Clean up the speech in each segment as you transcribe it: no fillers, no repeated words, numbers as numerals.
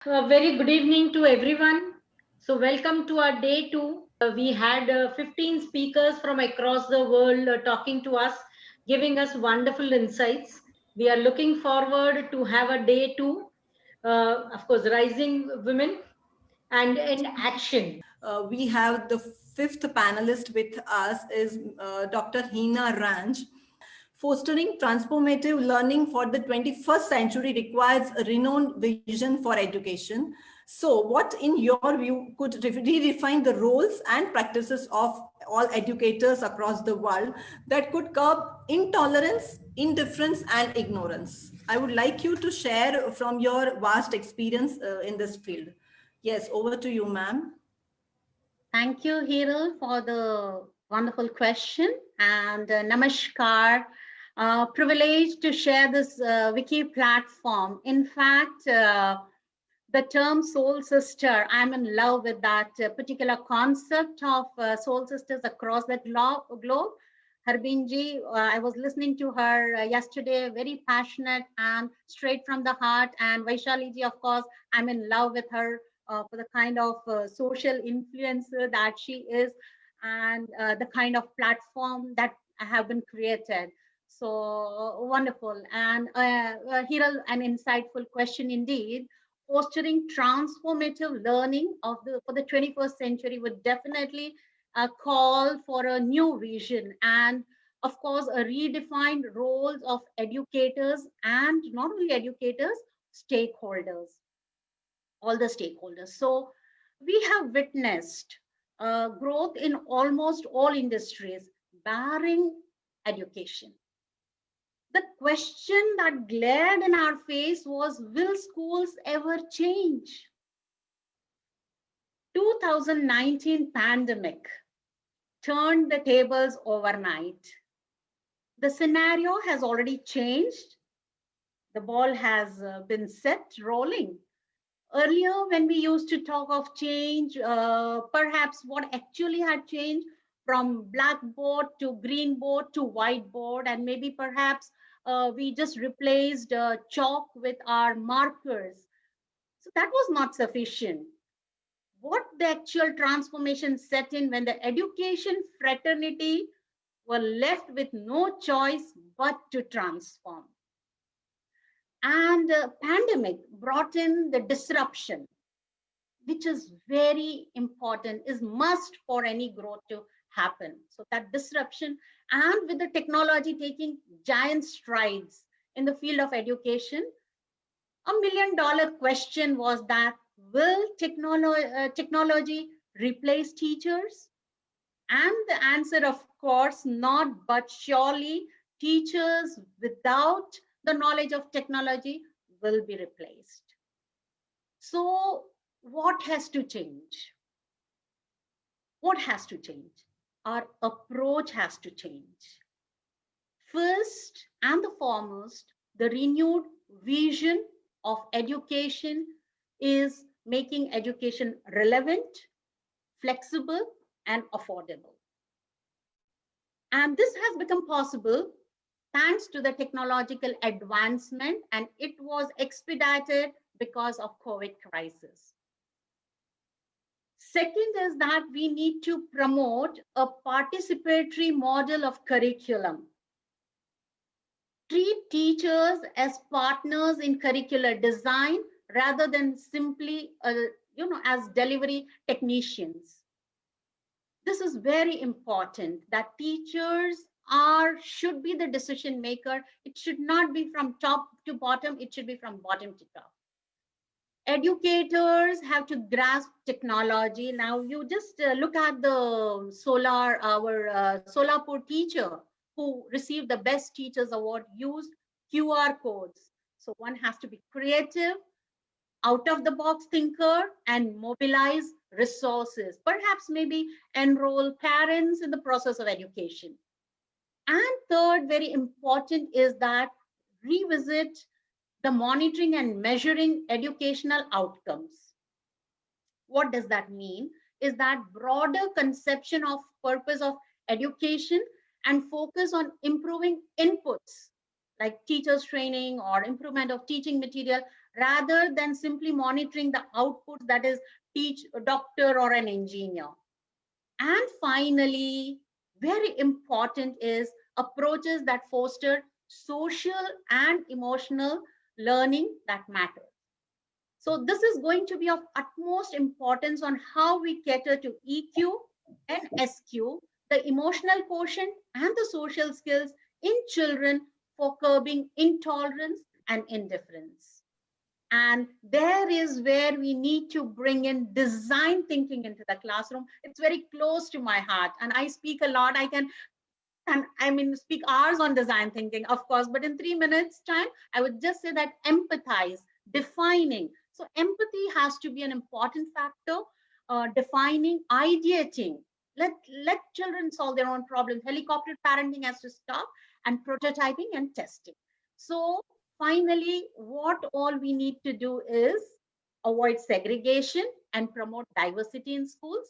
A very good evening to everyone. So, welcome to our day two. We had 15 speakers from across the world talking to us, giving us wonderful insights. We are looking forward to have a day two, of course, rising women and in action. We have the fifth panelist with us is Dr. Hina Ranj. Fostering transformative learning for the 21st century requires a renowned vision for education. So, what, in your view, could redefine the roles and practices of all educators across the world that could curb intolerance, indifference, and ignorance? I would like you to share from your vast experience in this field. Yes, over to you, ma'am. Thank you, Hiral, for the wonderful question. And namaskar. Privileged to share this wiki platform. In fact, the term soul sister, I'm in love with that particular concept of soul sisters across the globe. Harbinji, I was listening to her yesterday, very passionate and straight from the heart. And Vaishali ji, of course, I'm in love with her for the kind of social influencer that she is and the kind of platform that have been created. So wonderful. And Hiral, an insightful question indeed. Fostering transformative learning of the for the 21st century would definitely call for a new vision and of course a redefined roles of educators and not only educators, stakeholders, all the stakeholders. So we have witnessed growth in almost all industries barring education. The question that glared in our face was, will schools ever change? 2019 pandemic turned the tables overnight. The scenario has already changed. The ball has been set rolling. Earlier, when we used to talk of change, perhaps what actually had changed from blackboard to green board to whiteboard, and maybe perhaps we just replaced chalk with our markers. So that was not sufficient. What the actual transformation set in when the education fraternity were left with no choice but to transform. And pandemic brought in the disruption, which is very important, is must for any growth to happen. So that disruption, and with the technology taking giant strides in the field of education, $1 million question was that, will technology replace teachers? And the answer, of course, not, but surely teachers without the knowledge of technology will be replaced. So what has to change? What has to change? Our approach has to change. First and the foremost, the renewed vision of education is making education relevant, flexible, and affordable. And this has become possible thanks to the technological advancement, and it was expedited because of COVID crisis. Second is that we need to promote a participatory model of curriculum. Treat teachers as partners in curricular design rather than simply, as delivery technicians. This is very important that teachers should be the decision maker. It should not be from top to bottom. It should be from bottom to top. Educators have to grasp technology. Now you just look at our Solapur teacher who received the best teachers award, used QR codes. So one has to be creative, out of the box thinker, and mobilize resources, perhaps maybe enroll parents in the process of education. And third, very important, is that revisit the monitoring and measuring educational outcomes. What does that mean? Is that broader conception of purpose of education and focus on improving inputs like teachers training or improvement of teaching material rather than simply monitoring the outputs, that is teach a doctor or an engineer. And finally, very important is approaches that foster social and emotional learning that matter. So this is going to be of utmost importance on how we cater to EQ and SQ, the emotional quotient and the social skills in children for curbing intolerance and indifference. And there is where we need to bring in design thinking into the classroom. It's very close to my heart, and I speak a lot. I mean, speak hours on design thinking, of course, but in 3 minutes time, I would just say that empathize, defining. So empathy has to be an important factor, defining, ideating. Let children solve their own problems. Helicopter parenting has to stop, and prototyping and testing. So finally, what all we need to do is avoid segregation and promote diversity in schools,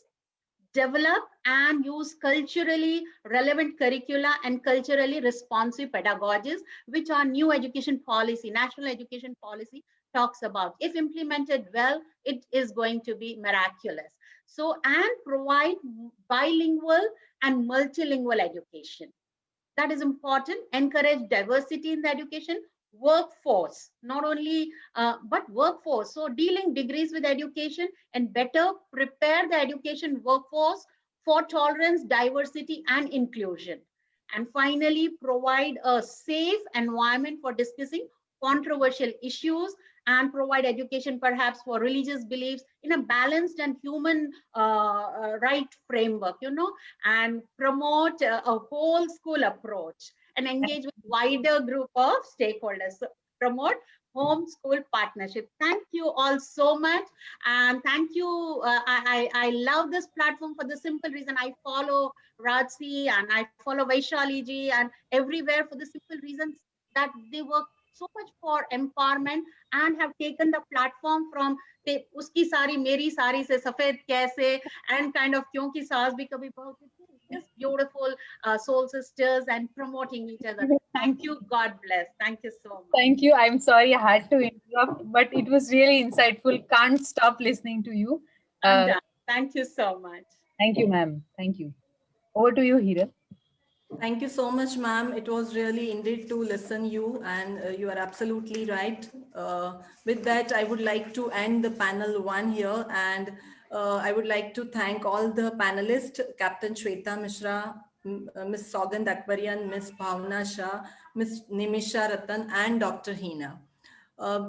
develop and use culturally relevant curricula and culturally responsive pedagogies, which our new education policy, national education policy talks about. If implemented well, it is going to be miraculous. So, and provide bilingual and multilingual education. That is important. Encourage diversity in the education. Workforce, not only but workforce, so dealing degrees with education and better prepare the education workforce for tolerance, diversity and inclusion. And finally, provide a safe environment for discussing controversial issues and provide education perhaps for religious beliefs in a balanced and human right framework, and promote a whole school approach and engage with wider group of stakeholders. So promote home-school partnership. Thank you all so much. And thank you. I love this platform for the simple reason I follow Rajsi and I follow Vaishali ji and everywhere for the simple reasons that they work so much for empowerment and have taken the platform from uski sari meri sari se safed kaise and kind of kyunki saas bhi kabhi bahut, just beautiful soul sisters and promoting each other. Thank you. God bless. Thank you so much. Thank you. I'm sorry I had to interrupt, but it was really insightful. Can't stop listening to you. I'm done. Thank you so much. Thank you, ma'am. Thank you. Over to you, Hiral. Thank you so much, ma'am. It was really indeed to listen you, and you are absolutely right. With that, I would like to end the panel 1 here, and I would like to thank all the panelists, Captain Shweta Mishra, Ms. Saugand Akbarian, Ms. Bhavna Shah, Ms. Nimisha Ratan, and Dr. Hina.